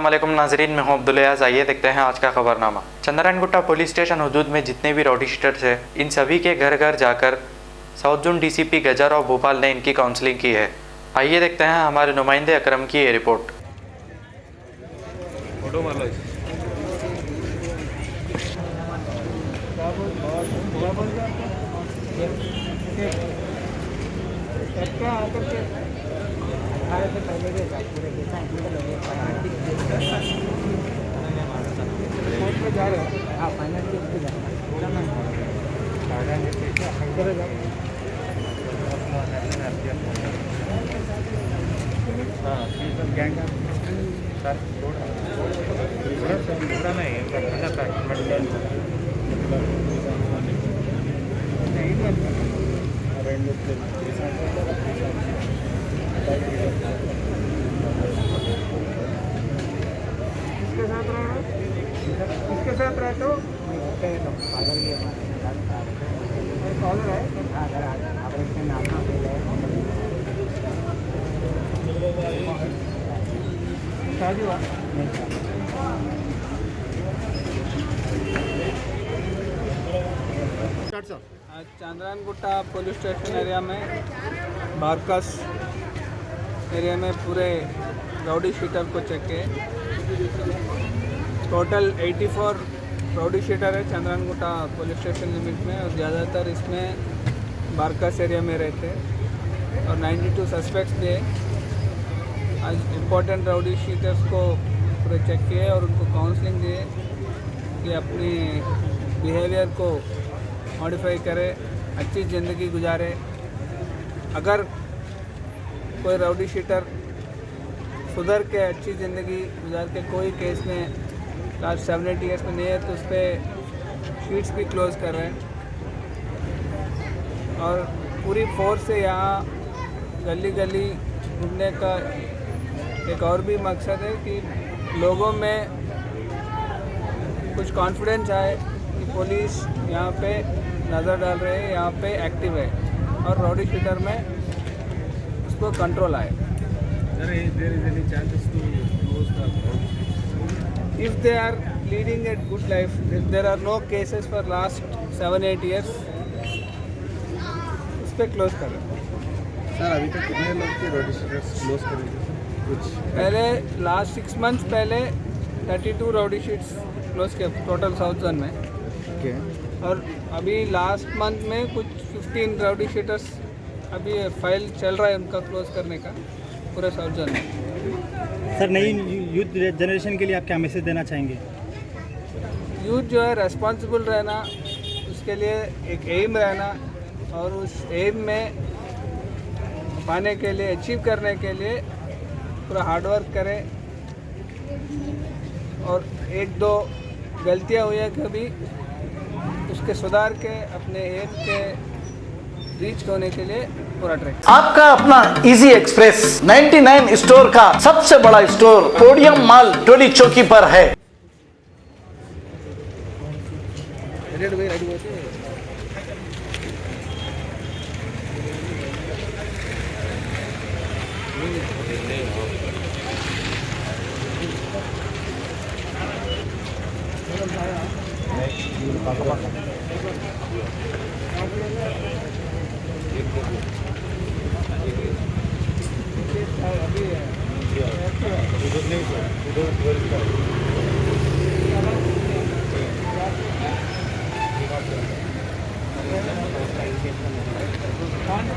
अस्सलामुअलैकुम नाजरीन, मैं हूं अब्दुल अयाज। आइए देखते हैं आज का खबरनामा। चंद्रायनगुट्टा पुलिस स्टेशन हदूद में जितने भी राउडी शीटर्स हैं, इन सभी के घर घर जाकर south zone DCP Gajrao Bhopal ने इनकी काउंसलिंग की है। आइए देखते हैं हमारे नुमाइंदे अकरम की ये रिपोर्ट। किसके साथ रहते हो? पागल ही कॉलर है। शादी हुआ आज चंद्रायनगुट्टा पुलिस स्टेशन एरिया में बारकस एरिया में पूरे राउडी शीटर को चेक किए। टोटल 84 राउडी शीटर है चंद्रायनगुट्टा पुलिस स्टेशन लिमिट में, और ज़्यादातर इसमें बारकस एरिया में रहते हैं। और 92 सस्पेक्ट्स थे। आज इम्पोर्टेंट राउडी शीटर्स को पूरे चेक किए और उनको काउंसलिंग दिए कि अपनी बिहेवियर को मॉडिफाई करे, अच्छी ज़िंदगी गुजारे। अगर कोई राउडी शीटर सुधर के अच्छी ज़िंदगी गुजार के कोई केस में लास्ट 7-8 ईयर्स में नहीं है तो उस पर शीट्स भी क्लोज़ कर रहे हैं। और पूरी फोर्स से यहाँ गली गली घूमने का एक और भी मकसद है कि लोगों में कुछ कॉन्फिडेंस आए कि पुलिस यहाँ पे नज़र डाल रहे हैं, यहाँ पे एक्टिव है, और राउडी शीटर में उसको कंट्रोल आए। If they are leading a good life, if there are no cases for last 7-8 years, उस पर क्लोज कर रहे हैं। सर अभी तक कितने लोग के राउडी शीटर्स क्लोज करेंगे? कुछ पहले लास्ट 6 मंथ्स पहले 32 राउडी शीट्स क्लोज किए टोटल साउथ जोन में। ओके। और अभी लास्ट मंथ में कुछ 15 राउडी शीटर्स अभी फाइल चल रहा है उनका क्लोज करने का पूरे साउथ जोन में। सर नई यूथ जनरेशन के लिए आप क्या मैसेज देना चाहेंगे? यूथ जो है रेस्पॉन्सिबल रहना, उसके लिए एक एम रहना, और उस एम में पाने के लिए, अचीव करने के लिए पूरा हार्डवर्क करें। और 1-2 गलतियां हुई है कभी, उसके सुधार के अपने एम के रीच होने के लिए पूरा ट्रैक। आपका अपना इजी एक्सप्रेस 99 स्टोर का सबसे बड़ा स्टोर पोडियम मॉल टोली चौकी पर है।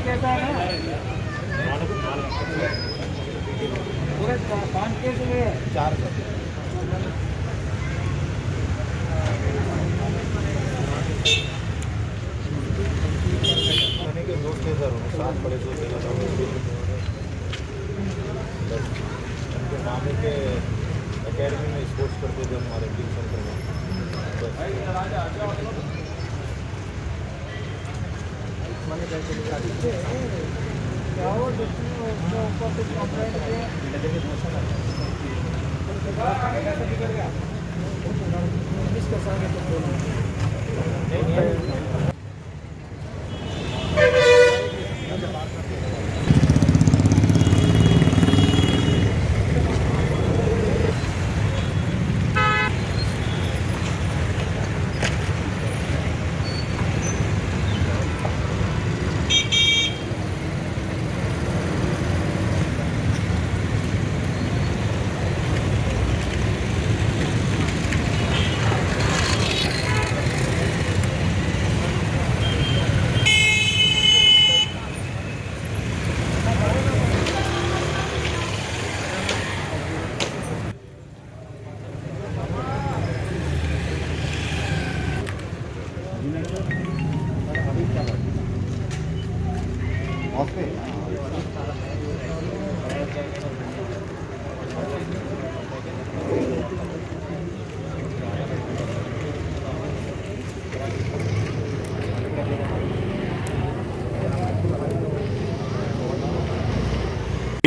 कैसा है ना पूरे 5 केस हुए हैं। 4 के 2 केस और 7 बड़े 2 केस उनके मामले के एकेडमी में स्पोर्ट्स करते थे हमारे टीम सेंटर में। क्या हो ऊपर कुछ कंप्लेंट किया।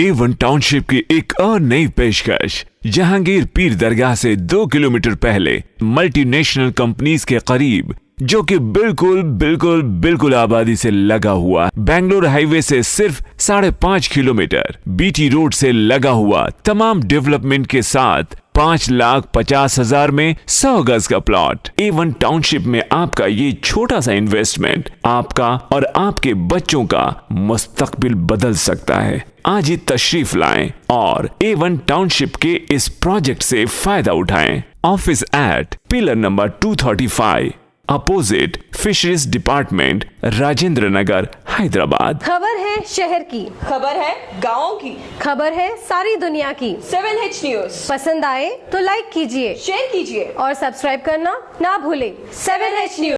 A1 टाउनशिप की एक और नई पेशकश। जहांगीर पीर दरगाह से 2 किलोमीटर पहले मल्टीनेशनल कंपनीज के करीब, जो कि बिल्कुल आबादी से लगा हुआ, बेंगलोर हाईवे से सिर्फ 5.5 किलोमीटर, बीटी रोड से लगा हुआ, तमाम डेवलपमेंट के साथ 5,50,000 में 100 गज का प्लॉट। A1 टाउनशिप में आपका ये छोटा सा इन्वेस्टमेंट आपका और आपके बच्चों का मुस्तकबिल बदल सकता है। आज ही तशरीफ लाएं और A1 टाउनशिप के इस प्रोजेक्ट से फायदा उठाएं। Office at pillar number 235 opposite fisheries department, Rajendra Nagar, Hyderabad. खबर है शहर की, खबर है गाँव की, खबर है सारी दुनिया की। 7H न्यूज पसंद आए तो लाइक कीजिए, शेयर कीजिए और सब्सक्राइब करना ना भूलें। 7H news.